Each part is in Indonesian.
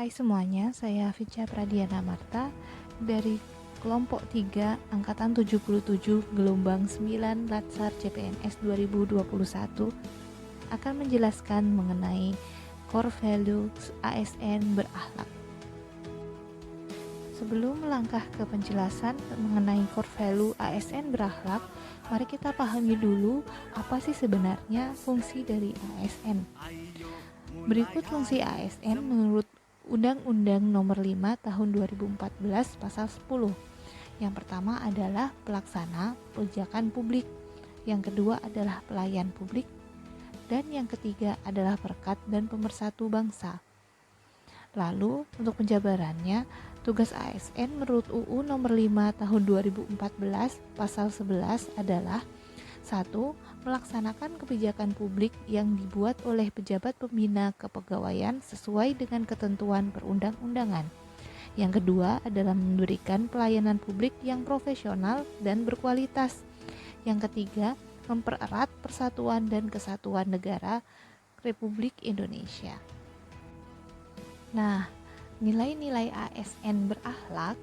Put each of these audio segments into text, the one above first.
Hai semuanya, saya Vicha Pradiana Marta dari kelompok 3 angkatan 77 gelombang 9 Latsar CPNS 2021 akan menjelaskan mengenai core values ASN berakhlak. Sebelum melangkah ke penjelasan mengenai core value ASN berakhlak, mari kita pahami dulu apa sih sebenarnya fungsi dari ASN. Berikut fungsi ASN menurut Undang-Undang Nomor 5 Tahun 2014 Pasal 10. Yang pertama adalah pelaksana kebijakan publik, yang kedua adalah pelayan publik, dan yang ketiga adalah perekat dan pemersatu bangsa. Lalu, untuk penjabarannya, tugas ASN menurut UU Nomor 5 Tahun 2014 Pasal 11 adalah 1. Melaksanakan kebijakan publik yang dibuat oleh pejabat pembina kepegawaian sesuai dengan ketentuan perundang-undangan. Yang kedua adalah memberikan pelayanan publik yang profesional dan berkualitas. Yang ketiga, mempererat persatuan dan kesatuan negara Republik Indonesia. Nah, nilai-nilai ASN berakhlak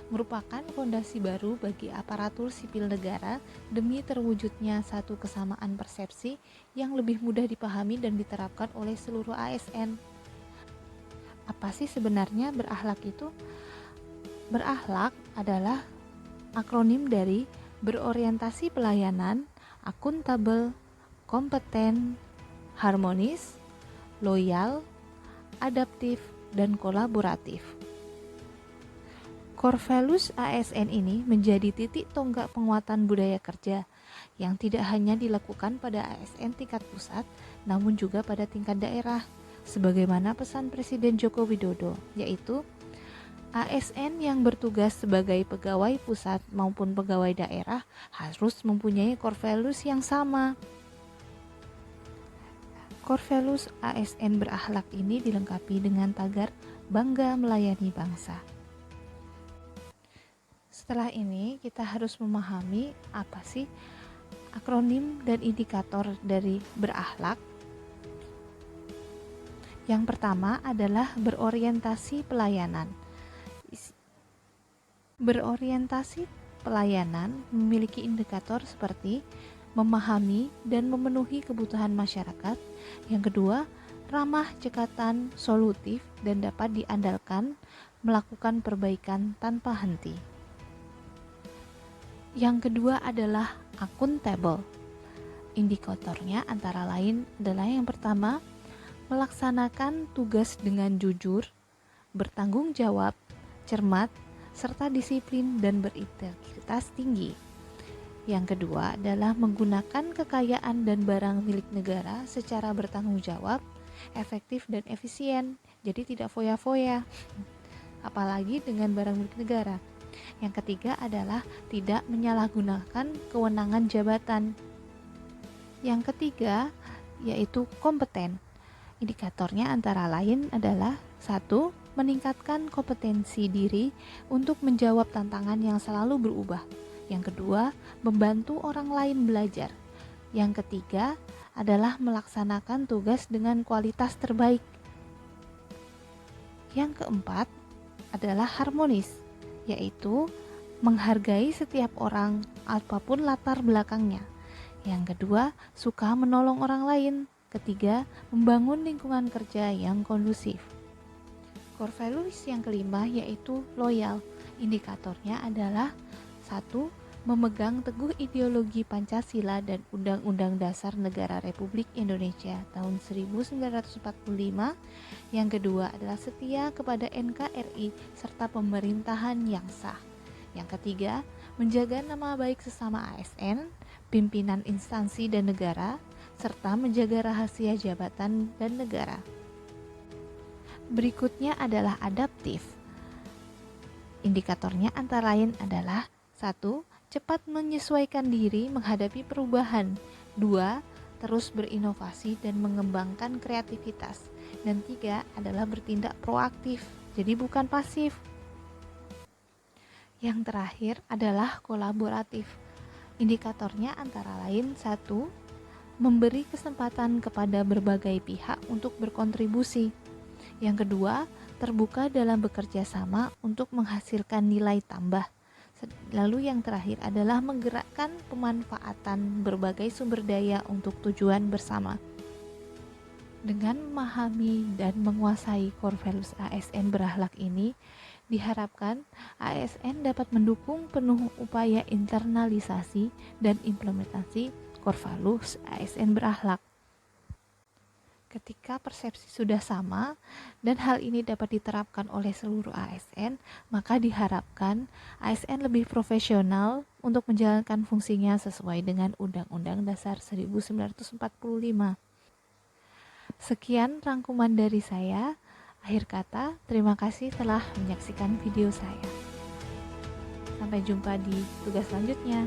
merupakan fondasi baru bagi aparatur sipil negara demi terwujudnya satu kesamaan persepsi yang lebih mudah dipahami dan diterapkan oleh seluruh ASN. Apa sih sebenarnya berakhlak itu? Berakhlak adalah akronim dari berorientasi pelayanan, akuntabel, kompeten, harmonis, loyal, adaptif, dan kolaboratif. Core values ASN ini menjadi titik tonggak penguatan budaya kerja yang tidak hanya dilakukan pada ASN tingkat pusat, namun juga pada tingkat daerah, sebagaimana pesan Presiden Joko Widodo, yaitu ASN yang bertugas sebagai pegawai pusat maupun pegawai daerah harus mempunyai core values yang sama. Core values ASN berakhlak ini dilengkapi dengan tagar bangga melayani bangsa. Setelah ini kita harus memahami apa sih akronim dan indikator dari berakhlak. Yang pertama adalah berorientasi pelayanan. Berorientasi pelayanan memiliki indikator seperti memahami dan memenuhi kebutuhan masyarakat. Yang kedua, ramah, cekatan, solutif, dan dapat diandalkan, melakukan perbaikan tanpa henti. Yang kedua adalah akuntabel. Indikatornya antara lain adalah yang pertama, melaksanakan tugas dengan jujur, bertanggung jawab, cermat, serta disiplin dan berintegritas tinggi. Yang kedua adalah menggunakan kekayaan dan barang milik negara secara bertanggung jawab, efektif dan efisien, jadi tidak foya-foya, apalagi dengan barang milik negara. Yang ketiga adalah tidak menyalahgunakan kewenangan jabatan. Yang ketiga yaitu kompeten. Indikatornya antara lain adalah 1. Meningkatkan kompetensi diri untuk menjawab tantangan yang selalu berubah. Yang kedua, membantu orang lain belajar. Yang ketiga adalah melaksanakan tugas dengan kualitas terbaik. Yang keempat adalah harmonis, yaitu menghargai setiap orang apapun latar belakangnya. Yang kedua, suka menolong orang lain. Ketiga, membangun lingkungan kerja yang kondusif. Core values yang kelima yaitu loyal. Indikatornya adalah 1. Memegang teguh ideologi Pancasila dan Undang-Undang Dasar Negara Republik Indonesia tahun 1945. Yang kedua adalah setia kepada NKRI serta pemerintahan yang sah. Yang ketiga, menjaga nama baik sesama ASN, pimpinan instansi dan negara, serta menjaga rahasia jabatan dan negara. Berikutnya adalah adaptif. Indikatornya antara lain adalah 1. Cepat menyesuaikan diri menghadapi perubahan. 2. Terus berinovasi dan mengembangkan kreativitas. Dan 3 adalah bertindak proaktif, jadi bukan pasif. Yang terakhir adalah kolaboratif. Indikatornya antara lain 1. Memberi kesempatan kepada berbagai pihak untuk berkontribusi. Yang kedua, terbuka dalam bekerja sama untuk menghasilkan nilai tambah. Lalu yang terakhir adalah menggerakkan pemanfaatan berbagai sumber daya untuk tujuan bersama. Dengan memahami dan menguasai core values ASN berakhlak ini, diharapkan ASN dapat mendukung penuh upaya internalisasi dan implementasi core values ASN berakhlak. Ketika persepsi sudah sama dan hal ini dapat diterapkan oleh seluruh ASN, maka diharapkan ASN lebih profesional untuk menjalankan fungsinya sesuai dengan Undang-Undang Dasar 1945. Sekian rangkuman dari saya. Akhir kata, terima kasih telah menyaksikan video saya. Sampai jumpa di tugas selanjutnya.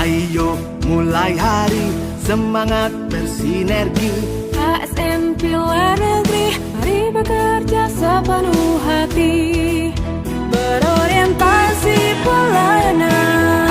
Ayo mulai hari, semangat bersinergi. ASN Pilar Negeri, mari bekerja sepenuh hati, berorientasi pelayanan.